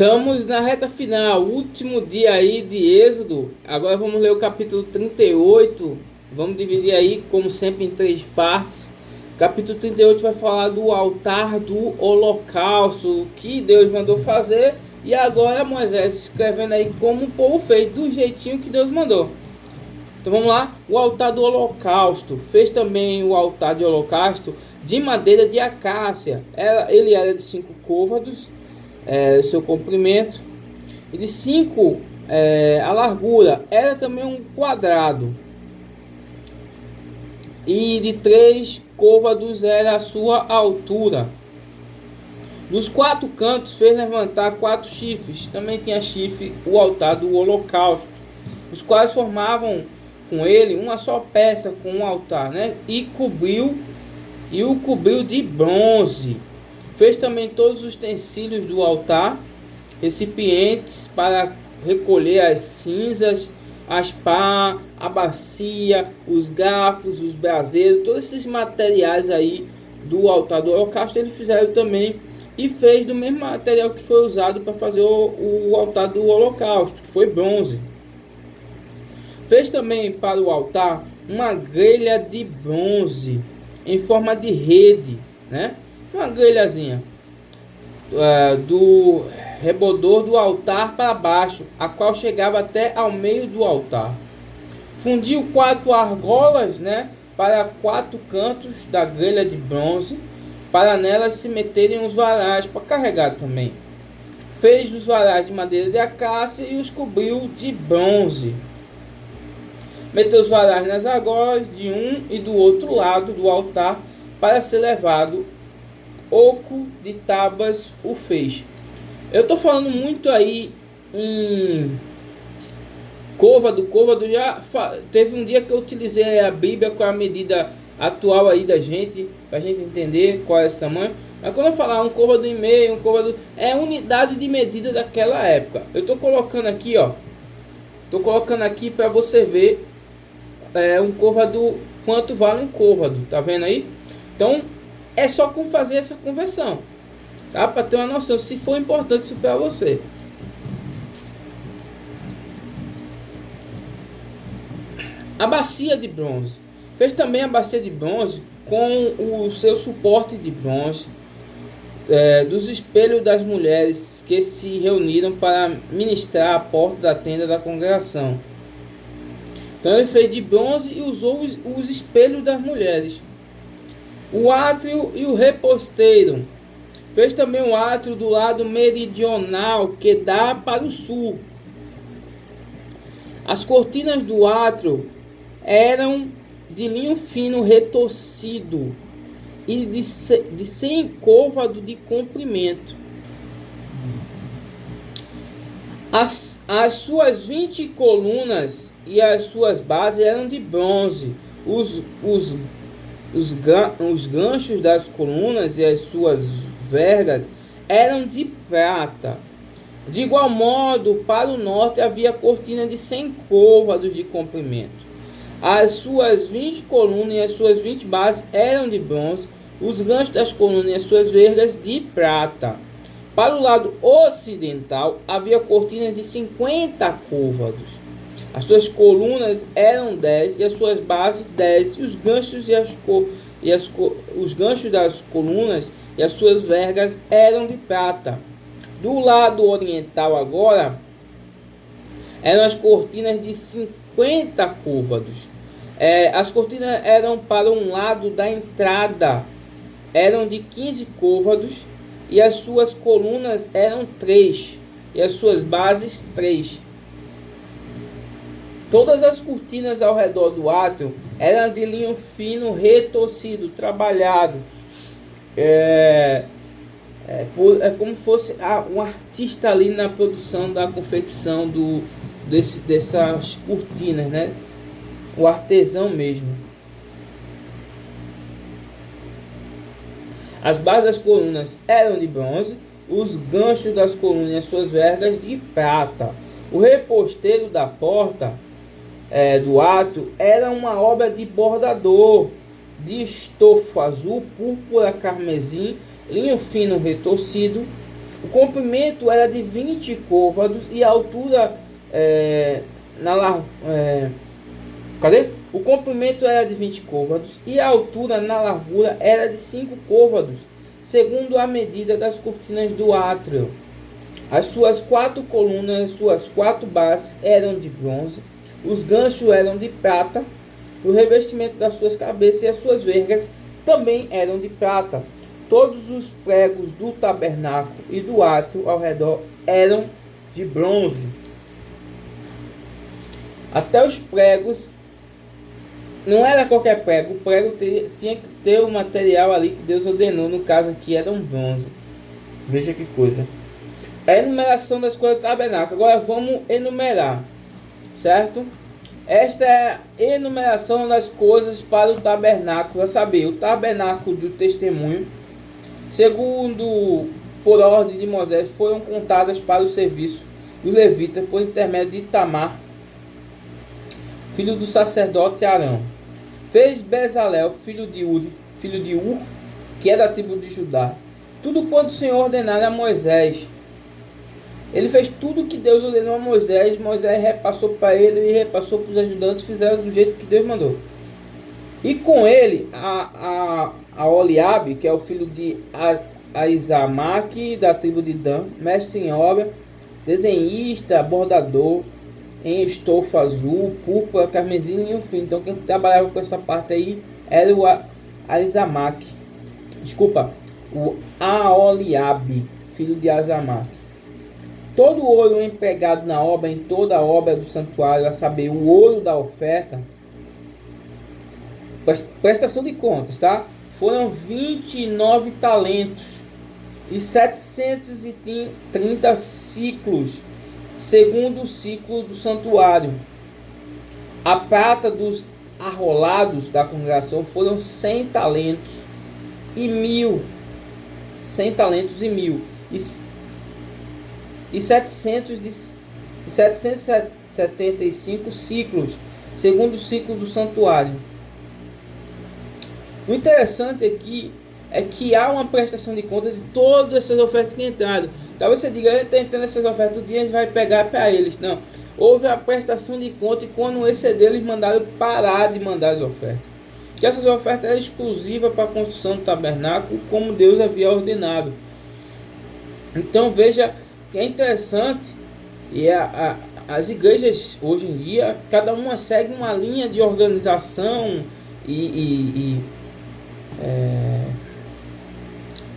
Estamos na reta final, último dia aí de Êxodo. Agora vamos ler o capítulo 38. Vamos dividir aí, como sempre, em três partes. Capítulo 38 vai falar do altar do holocausto, que Deus mandou fazer. E agora Moisés escrevendo aí como o povo fez, do jeitinho que Deus mandou. Então vamos lá, o altar do holocausto. Fez também o altar de holocausto de madeira de acácia. Ele era de 5 côvados. Seu comprimento, e de 5 a largura. Era também um quadrado, e de 3 côvados era a sua altura. Dos 4 cantos fez levantar 4 chifres. Também tinha chifre o altar do holocausto, os quais formavam com ele uma só peça com o altar, né? E o cobriu de bronze. Fez também todos os utensílios do altar, recipientes para recolher as cinzas, as pá, a bacia, os garfos, os braseiros, todos esses materiais aí do altar do holocausto ele fizeram também, e fez do mesmo material que foi usado para fazer o altar do holocausto, que foi bronze. Fez também para o altar uma grelha de bronze em forma de rede, né? Uma grelhazinha do rebodor do altar para baixo, a qual chegava até ao meio do altar. Fundiu 4 argolas, né, para 4 cantos da grelha de bronze, para nelas se meterem os varais para carregar também. Fez os varais de madeira de acácia e os cobriu de bronze. Meteu os varais nas argolas de um e do outro lado do altar para ser levado. Oco de tábuas o fez. Eu tô falando muito aí em côvado. Já teve um dia que eu utilizei a Bíblia com a medida atual aí da gente, pra gente entender qual é esse tamanho. Mas quando eu falar um côvado e meio, um côvado, é unidade de medida daquela época. Eu tô colocando aqui, ó. Tô colocando aqui para você ver um côvado, quanto vale um côvado, tá vendo aí? Então é só com fazer essa conversão, tá? Para ter uma noção se for importante isso para você. A bacia de bronze. Fez também a bacia de bronze com o seu suporte de bronze, dos espelhos das mulheres que se reuniram para ministrar à porta da tenda da congregação. Então ele fez de bronze e usou os espelhos das mulheres. O átrio e o reposteiro. Fez também o átrio do lado meridional, que dá para o sul. As cortinas do átrio eram de linho fino retorcido e de 100 côvados de comprimento. As suas 20 colunas e as suas bases eram de bronze. Os ganchos das colunas e as suas vergas eram de prata. De igual modo, para o norte havia cortina de 100 côvados de comprimento. As suas 20 colunas e as suas 20 bases eram de bronze. Os ganchos das colunas e as suas vergas de prata. Para o lado ocidental havia cortina de 50 côvados. As suas colunas eram 10 e as suas bases 10, e os ganchos os ganchos das colunas e as suas vergas eram de prata. Do lado oriental agora eram as cortinas de 50 côvados. As cortinas eram para um lado da entrada, eram de 15 côvados, e as suas colunas eram 3 e as suas bases 3. Todas as cortinas ao redor do átrio eram de linho fino retorcido, trabalhado. É como fosse um artista ali na produção da confecção dessas cortinas, né? O artesão mesmo. As bases das colunas eram de bronze, os ganchos das colunas e as suas vergas de prata. O reposteiro da porta do átrio era uma obra de bordador de estofo azul, púrpura, carmesim, linho fino retorcido. O comprimento era de 20 côvados e a altura O comprimento era de 20 côvados e a altura na largura era de 5 côvados, segundo a medida das cortinas do átrio. As suas 4 colunas, suas 4 bases eram de bronze, os ganchos eram de prata, o revestimento das suas cabeças e as suas vergas também eram de prata. Todos os pregos do tabernáculo e do átrio ao redor eram de bronze. Até os pregos, não era qualquer prego, o prego tinha que ter o material ali que Deus ordenou, no caso aqui era um bronze. Veja que coisa. A enumeração das coisas do tabernáculo. Agora vamos enumerar, certo? Esta é a enumeração das coisas para o tabernáculo, a saber, o tabernáculo do testemunho, segundo por ordem de Moisés, foram contadas para o serviço do levita por intermédio de Itamar, filho do sacerdote Arão. Fez Bezalel, filho de Ur, que é da tribo de Judá, tudo quanto o Senhor ordenara a Moisés. Ele fez tudo o que Deus ordenou a Moisés. Moisés repassou para ele repassou para os ajudantes, fizeram do jeito que Deus mandou. E com ele, a Oliabe, que é o filho de Aizamaque, da tribo de Dan, mestre em obra, desenhista, bordador, em estofa azul, púrpura, carmesim e enfim. Então quem trabalhava com essa parte aí era o Aizamaque. Desculpa, o Aoliabe, filho de Aizamaque. Todo o ouro empregado na obra, em toda a obra do santuário, a saber, o ouro da oferta, prestação de contas, tá? Foram 29 talentos e 730 ciclos, segundo o ciclo do santuário. A prata dos arrolados da congregação foram 100 talentos e 1.000. 100 talentos e 1.000. E 775 ciclos, segundo o ciclo do santuário. O interessante aqui é que há uma prestação de conta de todas essas ofertas que entraram. Talvez você diga, ele está entrando essas ofertas, o dia a gente vai pegar para eles. Não, houve a prestação de conta e quando excedeu, eles mandaram parar de mandar as ofertas. Que essas ofertas eram exclusivas para a construção do tabernáculo, como Deus havia ordenado. Então veja que é interessante, e as igrejas hoje em dia, cada uma segue uma linha de organização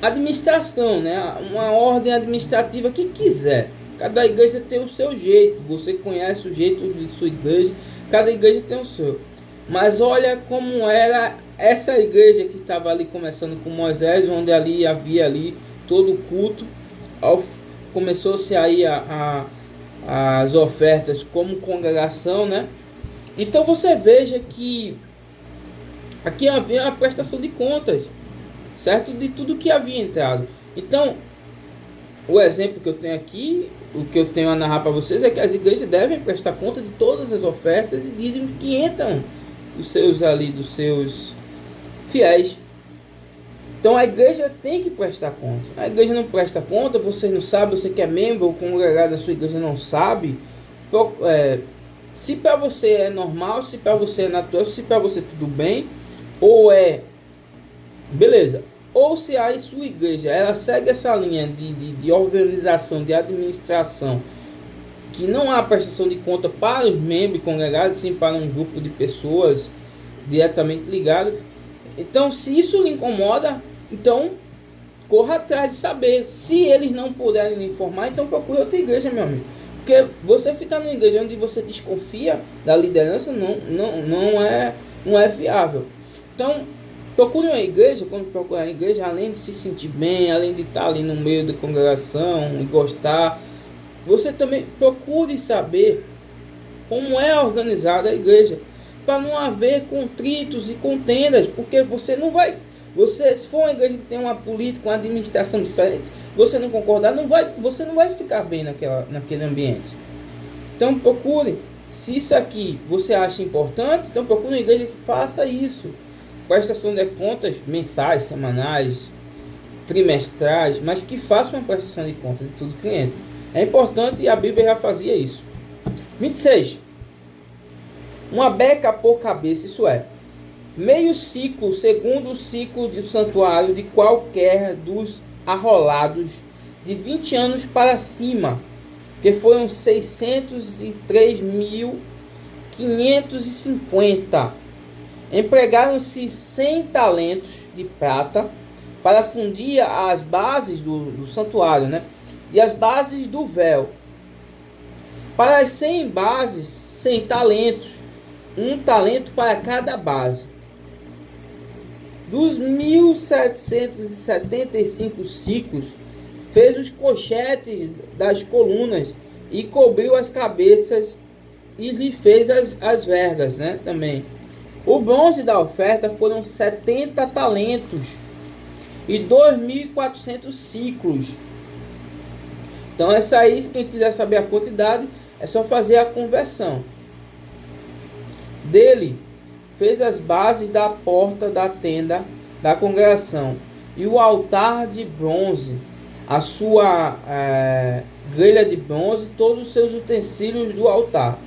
administração, né? Uma ordem administrativa que quiser. Cada igreja tem o seu jeito, você conhece o jeito de sua igreja, cada igreja tem o seu. Mas olha como era essa igreja que estava ali começando com Moisés, onde ali havia ali todo o culto. Começou-se aí as ofertas como congregação, né? Então você veja que aqui havia a prestação de contas, certo? De tudo que havia entrado. Então, o exemplo que eu tenho aqui, o que eu tenho a narrar para vocês é que as igrejas devem prestar conta de todas as ofertas e dízimos que entram dos seus fiéis. Então a igreja tem que prestar conta. A igreja não presta conta, você não sabe, você que é membro ou congregado da sua igreja não sabe. Se para você é normal, se para você é natural, se para você tudo bem, ou é beleza. Ou se a sua igreja ela segue essa linha de organização, de administração, que não há prestação de conta para os membros congregados, sim para um grupo de pessoas diretamente ligadas. Então, se isso lhe incomoda, então corra atrás de saber. Se eles não puderem lhe informar, então procure outra igreja, meu amigo. Porque você ficar numa igreja onde você desconfia da liderança não é viável. Então, procure uma igreja. Quando procurar a igreja, além de se sentir bem, além de estar ali no meio da congregação e gostar, você também procure saber como é organizada a igreja, para não haver contritos e contendas, porque você não vai, se for uma igreja que tem uma política, uma administração diferente, você não concordar, você não vai ficar bem naquele ambiente. Então procure, se isso aqui você acha importante, então procure uma igreja que faça isso, prestação de contas mensais, semanais, trimestrais, mas que façam uma prestação de conta de todo cliente. É importante e a Bíblia já fazia isso. 26. Uma beca por cabeça, isso é, meio ciclo, segundo o ciclo do santuário de qualquer dos arrolados de 20 anos para cima, que foram 603.550. Empregaram-se 100 talentos de prata para fundir as bases do santuário, né? E as bases do véu. Para as 100 bases, 100 talentos, um talento para cada base. Dos 1.775 ciclos, fez os cochetes das colunas e cobriu as cabeças e lhe fez as vergas, né? Também. O bronze da oferta foram 70 talentos e 2.400 ciclos. Então essa aí, quem quiser saber a quantidade, é só fazer a conversão. Dele fez as bases da porta da tenda da congregação e o altar de bronze, a sua grelha de bronze, todos os seus utensílios do altar,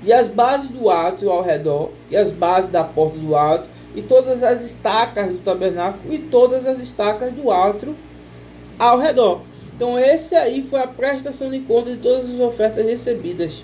e as bases do átrio ao redor, e as bases da porta do átrio, e todas as estacas do tabernáculo, e todas as estacas do átrio ao redor. Então esse aí foi a prestação de conta de todas as ofertas recebidas.